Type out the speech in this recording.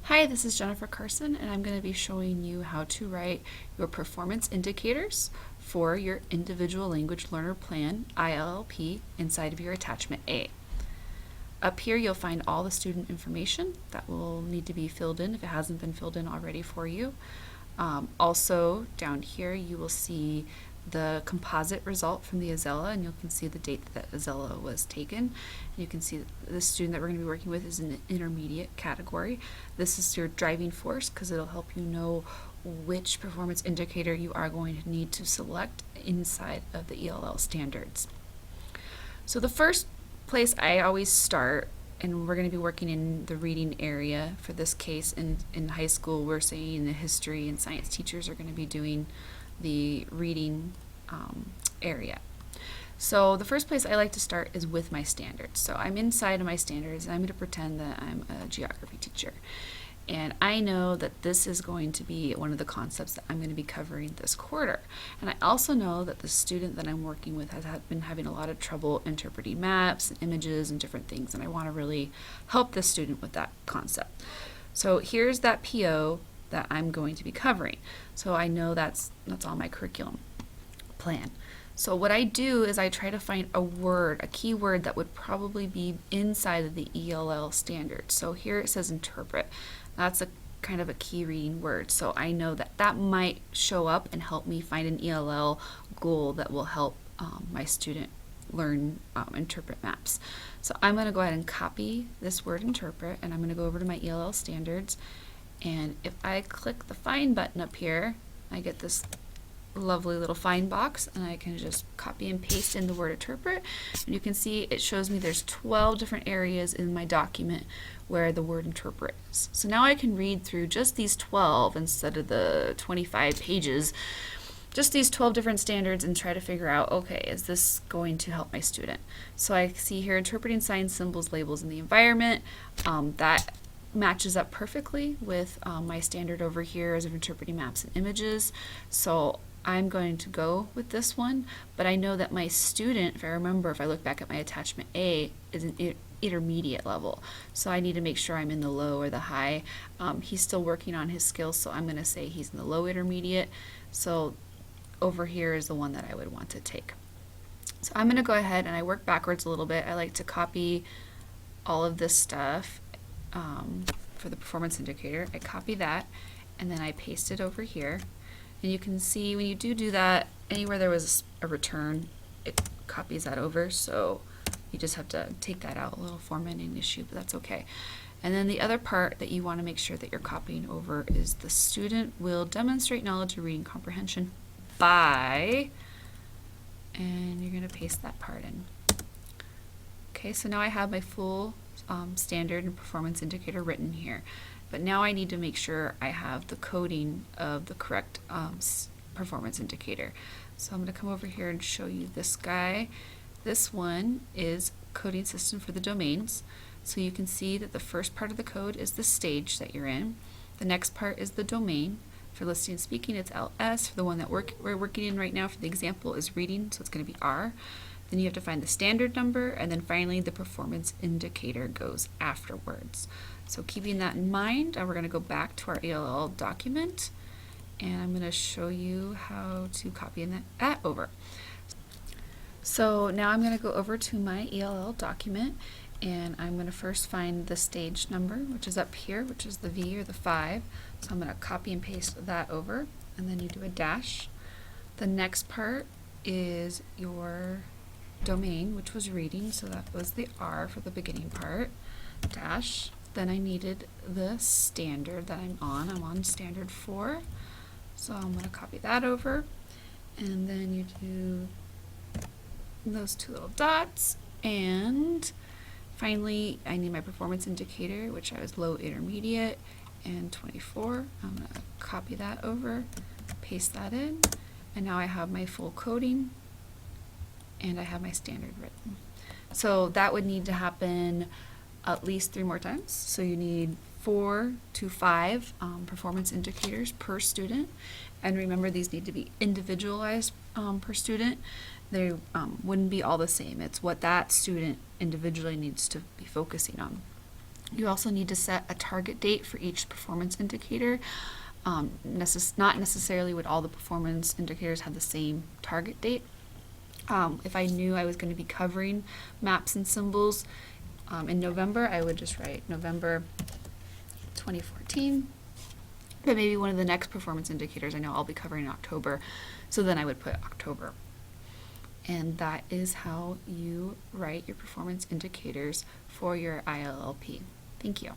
Hi, this is Jennifer Carson, and I'm going to be showing you how to write your performance indicators for your Individual Language Learner Plan, ILLP, inside of your Attachment A. Up here, you'll find all the student information that will need to be filled in if it hasn't been filled in already for you. Also, down here, you will see the composite result from the Azella, and you can see the date that Azella was taken. And you can see the student that we're going to be working with is in the intermediate category. This is your driving force because it'll help you know which performance indicator you are going to need to select inside of the ELL standards. So the first place I always start, and we're going to be working in the reading area for this case. In high school, we're saying the history and science teachers are going to be doing the reading area. So the first place I like to start is with my standards. So I'm inside of my standards, and I'm going to pretend that I'm a geography teacher. And I know that this is going to be one of the concepts that I'm going to be covering this quarter. And I also know that the student that I'm working with has been having a lot of trouble interpreting maps and images and different things, and I want to really help this student with that concept. So here's that PO that I'm going to be covering. So I know that's on my curriculum plan. So what I do is I try to find a word, a key word that would probably be inside of the ELL standard. So here it says interpret. That's a kind of a key reading word. So I know that that might show up and help me find an ELL goal that will help my student learn interpret maps. So I'm going to go ahead and copy this word interpret, and I'm going to go over to my ELL standards. And if I click the find button up here, I get this lovely little find box, and I can just copy and paste in the word interpret. And you can see it shows me there's 12 different areas in my document where the word interpret is. So now I can read through just these 12 instead of the 25 pages, just these 12 different standards, and try to figure out, okay, is this going to help my student? So I see here interpreting signs, symbols, labels in the environment. That matches up perfectly with my standard over here as of interpreting maps and images. So I'm going to go with this one, but I know that my student, if I look back at my attachment A, is an intermediate level. So I need to make sure I'm in the low or the high. He's still working on his skills, so I'm going to say he's in the low intermediate. So over here is the one that I would want to take. So I'm going to go ahead and I work backwards a little bit. I like to copy all of this stuff for the performance indicator. I copy that, and then I paste it over here. And you can see when you do that, anywhere there was a return, it copies that over. So you just have to take that out, a little formatting issue, but that's okay. And then the other part that you want to make sure that you're copying over is the student will demonstrate knowledge of reading comprehension by, and you're going to paste that part in. Okay, so now I have my full standard and performance indicator written here. But now I need to make sure I have the coding of the correct performance indicator. So I'm going to come over here and show you this guy. This one is coding system for the domains. So you can see that the first part of the code is the stage that you're in. The next part is the domain. For listening and speaking, it's LS. For the one that we're working in right now for the example is reading, so it's going to be R. Then you have to find the standard number, and then finally the performance indicator goes afterwards. So keeping that in mind, we're going to go back to our ELL document, and I'm going to show you how to copy that over. So now I'm going to go over to my ELL document, and I'm going to first find the stage number, which is up here, which is the V or the 5. So I'm going to copy and paste that over, and then you do a dash. The next part is your domain, which was reading, so that was the R for the beginning part, dash. Then I needed the standard that I'm on. I'm on standard 4, so I'm going to copy that over, and then you do those two little dots, and finally I need my performance indicator, which I was low intermediate, and 24. I'm going to copy that over, paste that in, and now I have my full coding, and I have my standard written. So that would need to happen at least 3 more times. So you need 4 to 5 performance indicators per student. And remember, these need to be individualized per student. They wouldn't be all the same. It's what that student individually needs to be focusing on. You also need to set a target date for each performance indicator. Not necessarily would all the performance indicators have the same target date. If I knew I was going to be covering maps and symbols in November, I would just write November 2014. But maybe one of the next performance indicators I know I'll be covering in October, so then I would put October. And that is how you write your performance indicators for your ILLP. Thank you.